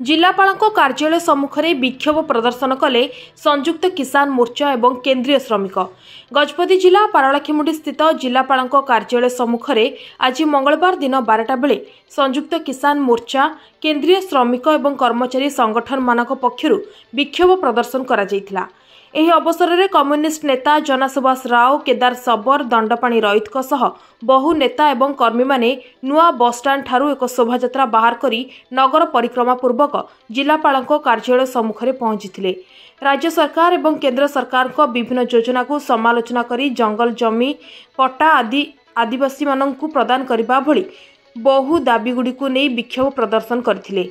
जिलापालଙ୍କ कार्यालय सम्मुखरे विक्षोभ प्रदर्शन कले संयुक्त किसान मोर्चा एवं केंद्रीय श्रमिक। गजपति जिला पारलाखेमुंडी स्थित जिलापालଙ୍କ कार्यालय सम्मुखरे आज मंगलवार दिन 12टा बेले संयुक्त किसान मोर्चा केंद्रीय श्रमिक एवं कर्मचारी संगठन मानक पक्षरु विक्षोभ प्रदर्शन करा जायतिला। एही अवसर में कम्युनिस्ट नेता जनसुभाष राव, केदार सबर, दंडपाणी रईतक सह बहु नेता एवं कर्मी माने नुआ बस स्टाण्ड ठारू एक शोभायात्रा बाहर करी नगर परिक्रमा पूर्वक जिलापालଙ୍କ कार्यालय सम्मुखरे पहुंचीथिले। राज्य सरकार एवं केंद्र सरकार को विभिन्न योजना को समालोचना करी जंगल जमी पट्टा आदि आदिवासी माननकु प्रदान करबा भली बहु दाबीगुड़िकु नै विक्षोभ प्रदर्शन करथिले।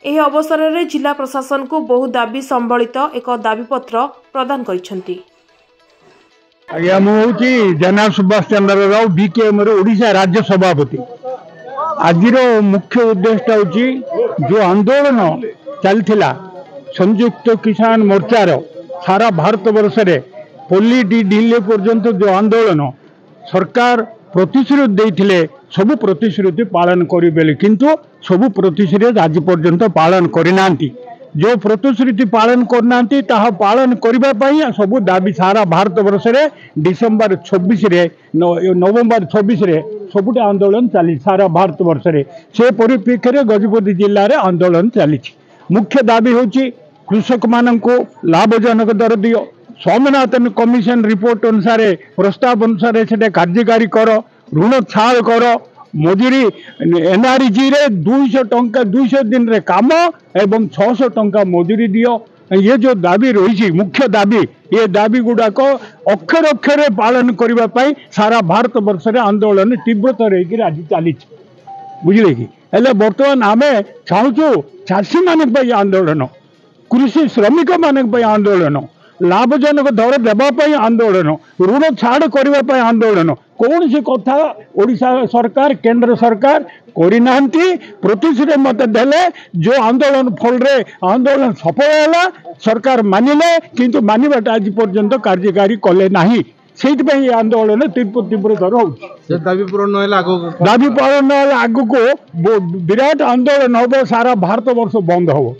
एही अवसर में जिला प्रशासन को बहु दाबी संबलित एक दाबीपत्र प्रदान करिसेंती। आज्ञा मुझे जनाब सुभाष चंद्र राव बीकेएम ओडिशा राज्य सभापति। आज मुख्य उद्देश्य हूँ जो आंदोलन चलता संयुक्त किसान मोर्चार सारा भारत वर्ष में पल्ली दिल्ली पर्यंत जो आंदोलन सरकार प्रतिश्रुति देते सबु प्रतिश्रुति पालन करें किंतु सबु प्रतिश्रुति आज पर्यंत पालन करना जो प्रतिश्रुति पालन करना पालन करने सबु दाबी सारा भारत वर्ष में डिसेम्बर 26 नवंबर 26 सबुटा आंदोलन चली सारा भारत वर्ष में से परिप्रेक्षी में गजपति जिले में आंदोलन चली। मुख्य दाबी हूँ कृषक मान को लाभजनक दर दियो, स्वामीनाथन कमिशन रिपोर्ट अनुसार प्रस्ताव अनुसार से कार्यकारी कर, ऋण छाड़ कर, मजूरी एनआरजी रे 200 टंका 200 दिन रे काम एवं 600 टंका मजूरी दियो। ये जो दाबी रही मुख्य दाबी ये दाबी गुड़ाक अक्षर अक्षर पालन करने सारा भारत वर्ष में आंदोलन तीव्रतर आज चली बुझे कि हेले बर्तमान आम चाहूँ चाषी मान आंदोलन, कृषि श्रमिक मान आंदोलन, लाभजनक दर देवाई आंदोलन, ऋण छाड़ करने आंदोलन कौन सी कथा ओडिशा सरकार केंद्र सरकार करना प्रतिश्रुति मत देले जो आंदोलन फल रे आंदोलन सफल है सरकार मानिले किंतु मानवाटा आज पर्यंत कार्यकारी कले ना से आंदोलन तीव्रतर हो दाबी पूरण आग को विराट आंदोलन हम सारा भारत वर्ष बंद हो।